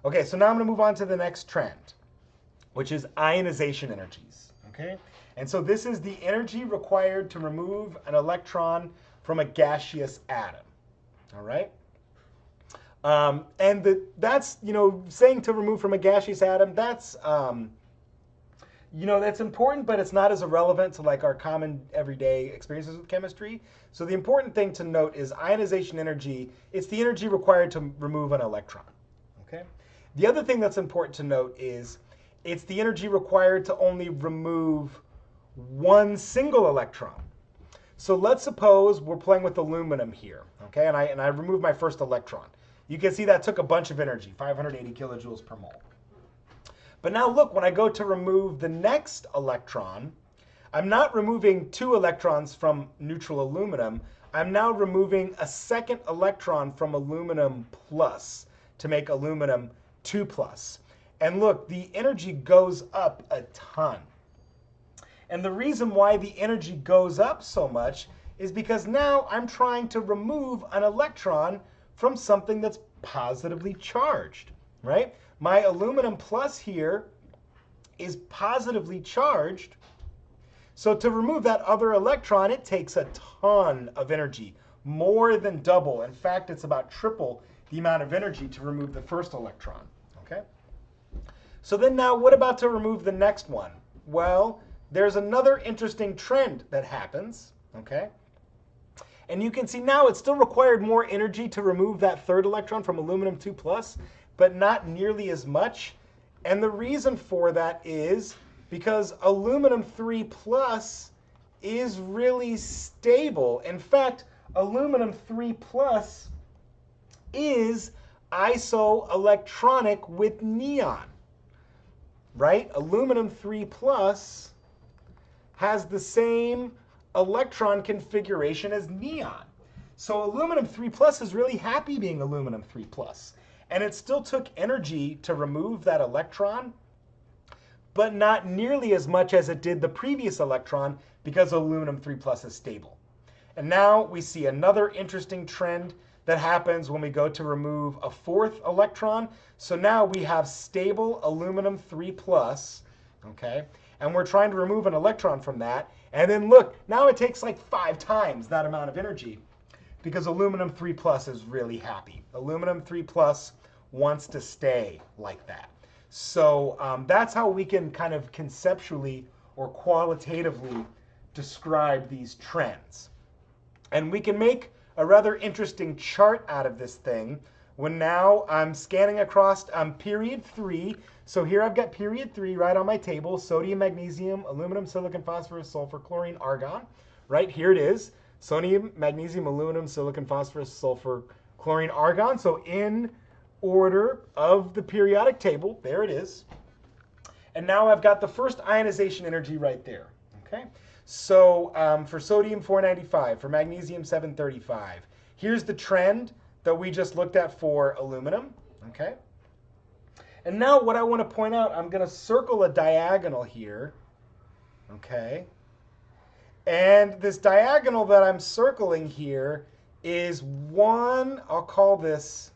Okay, so now I'm going to move on to the next trend, which is ionization energies. Okay, and so this is the energy required to remove an electron from a gaseous atom. All right. That's, saying to remove from a gaseous atom, that's, that's important, but it's not as irrelevant to like our common everyday experiences with chemistry. So the important thing to note is ionization energy, it's the energy required to remove an electron. Okay. The other thing that's important to note is it's the energy required to only remove one single electron. So let's suppose we're playing with aluminum here, okay, and I remove my first electron. You can see that took a bunch of energy, 580 kilojoules per mole. But now look, when I go to remove the next electron, I'm not removing 2 electrons from neutral aluminum. I'm now removing a second electron from aluminum plus to make aluminum 2 plus. And look, the energy goes up a ton. And the reason why the energy goes up so much is because now I'm trying to remove an electron from something that's positively charged, right? My aluminum plus here is positively charged. So to remove that other electron, it takes a ton of energy, more than double. In fact, it's about triple the amount of energy to remove the first electron, okay? So then now what about to remove the next one? Well, there's another interesting trend that happens, okay? And you can see now it still required more energy to remove that third electron from aluminum 2 plus, but not nearly as much. And the reason for that is because aluminum 3 plus is really stable. In fact, aluminum 3 plus is isoelectronic with neon, right? Aluminum 3 plus has the same electron configuration as neon. So aluminum 3 plus is really happy being aluminum 3 plus. And it still took energy to remove that electron, but not nearly as much as it did the previous electron because aluminum 3 plus is stable. And now we see another interesting trend that happens when we go to remove a fourth electron. So now we have stable aluminum 3 plus, okay? And we're trying to remove an electron from that. And then look, now it takes like 5 times that amount of energy because aluminum 3 plus is really happy. Aluminum 3 plus wants to stay like that. So that's how we can kind of conceptually or qualitatively describe these trends. And we can make a rather interesting chart out of this thing when now I'm scanning across period 3. So here I've got period 3 right on my table: sodium, magnesium, aluminum, silicon, phosphorus, sulfur, chlorine, argon. Right here it is: sodium, magnesium, aluminum, silicon, phosphorus, sulfur, chlorine, argon. So in order of the periodic table, there it is. And now I've got the first ionization energy right there. Okay. So for sodium 495, for magnesium 735. Here's the trend that we just looked at for aluminum. Okay. And now what I want to point out, I'm going to circle a diagonal here. Okay. And this diagonal that I'm circling here is one, I'll call this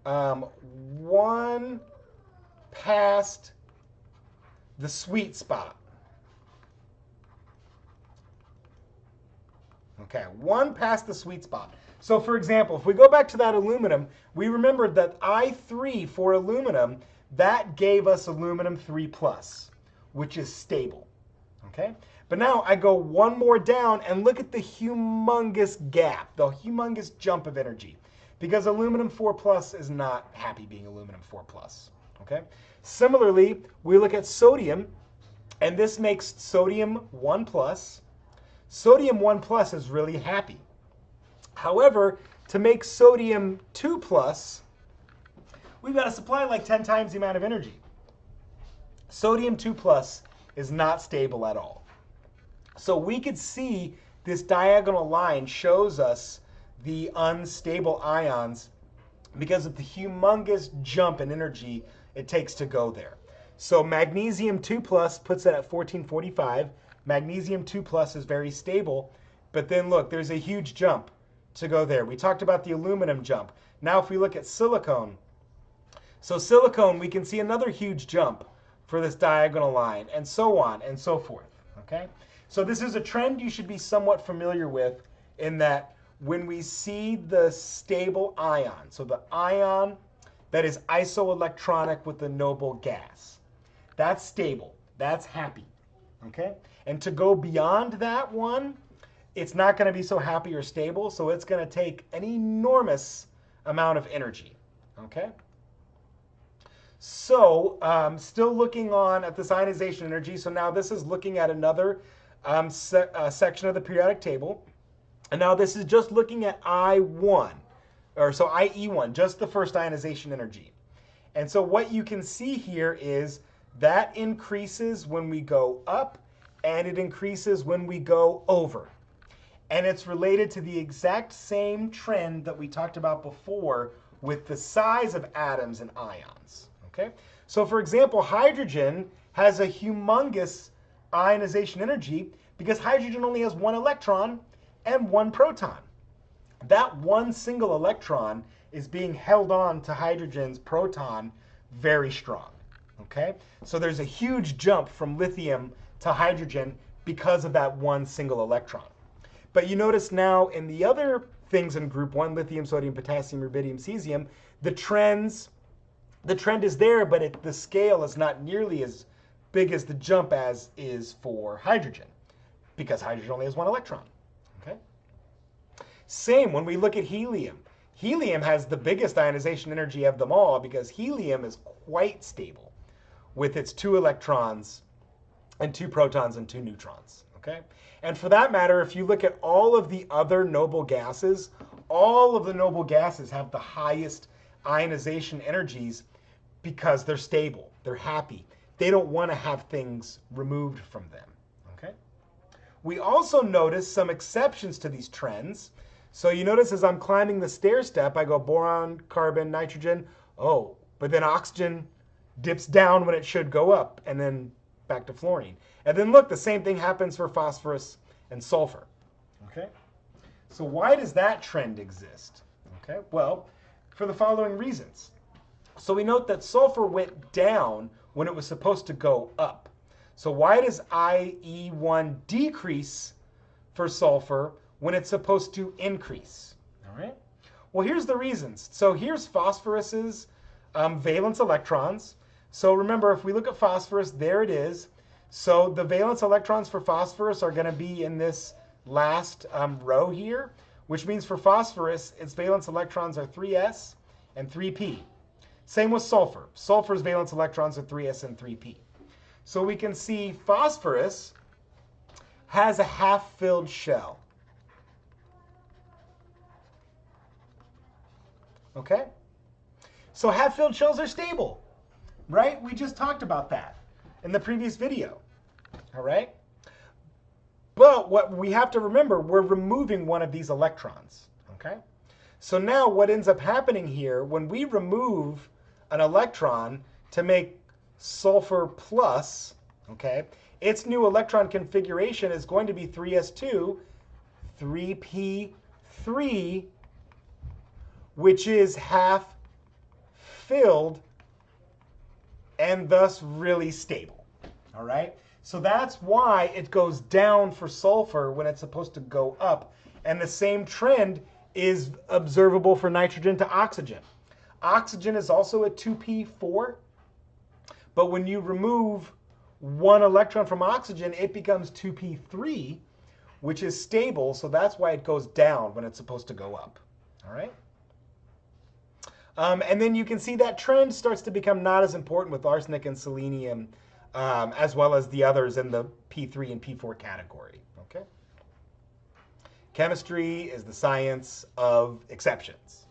one past the sweet spot. Okay, one past the sweet spot. So for example, if we go back to that aluminum, we remembered that I3 for aluminum, that gave us aluminum 3 plus, which is stable. Okay, but now I go one more down and look at the humongous gap, the humongous jump of energy, because aluminum 4 plus is not happy being aluminum 4 plus. Okay, similarly, we look at sodium, and this makes sodium 1 plus. Sodium 1 plus is really happy. However, to make sodium 2 plus, we've got to supply like 10 times the amount of energy. Sodium 2 plus is not stable at all. So we could see this diagonal line shows us the unstable ions because of the humongous jump in energy it takes to go there. So magnesium 2 plus puts it at 1445. Magnesium 2 plus is very stable, but then look, there's a huge jump to go there. We talked about the aluminum jump. Now if we look at silicon, So silicone, we can see another huge jump for this diagonal line, and so on and so forth, okay? So this is a trend you should be somewhat familiar with, in that when we see the stable ion, so the ion that is isoelectronic with the noble gas, that's stable, that's happy, okay? And to go beyond that one, it's not going to be so happy or stable, so it's going to take an enormous amount of energy, okay? So still looking on at this ionization energy, so now this is looking at another section of the periodic table, and now this is just looking at I1, or so IE1, just the first ionization energy. And so what you can see here is that increases when we go up, and it increases when we go over. And it's related to the exact same trend that we talked about before with the size of atoms and ions. Okay? So for example, hydrogen has a humongous ionization energy because hydrogen only has one electron and one proton. That one single electron is being held on to hydrogen's proton very strong. Okay? So there's a huge jump from lithium to hydrogen because of that one single electron. But you notice now in the other things in group 1, lithium, sodium, potassium, rubidium, cesium, the trend is there, but the scale is not nearly as big as the jump as is for hydrogen, because hydrogen only has one electron. Okay? Same when we look at helium. Helium has the biggest ionization energy of them all because helium is quite stable with its 2 electrons and 2 protons and 2 neutrons. Okay? And for that matter, if you look at all of the other noble gases, all of the noble gases have the highest ionization energies because they're stable, they're happy. They don't want to have things removed from them. Okay? We also notice some exceptions to these trends. So you notice as I'm climbing the stair step, I go boron, carbon, nitrogen. Oh, but then oxygen dips down when it should go up, and then back to fluorine. And then look, the same thing happens for phosphorus and sulfur. Okay? So why does that trend exist? Okay? Well, for the following reasons. So we note that sulfur went down when it was supposed to go up. So why does IE1 decrease for sulfur when it's supposed to increase? All right? Well, here's the reasons. So here's phosphorus's valence electrons. So remember, if we look at phosphorus, there it is. So the valence electrons for phosphorus are going to be in this last row here, which means for phosphorus, its valence electrons are 3s and 3p. Same with sulfur. Sulfur's valence electrons are 3s and 3p. So we can see phosphorus has a half-filled shell. Okay? So half-filled shells are stable, right? We just talked about that in the previous video. All right? But what we have to remember, we're removing one of these electrons. Okay? So now what ends up happening here, when we remove an electron to make sulfur plus, okay, its new electron configuration is going to be 3s2, 3p3, which is half filled and thus really stable. All right? So that's why it goes down for sulfur when it's supposed to go up. And the same trend is observable for nitrogen to oxygen. Oxygen is also a 2p4, but when you remove one electron from oxygen, it becomes 2p3, which is stable, so that's why it goes down when it's supposed to go up. All right? And then you can see that trend starts to become not as important with arsenic and selenium, as well as the others in the P3 and P4 category. Okay? Chemistry is the science of exceptions.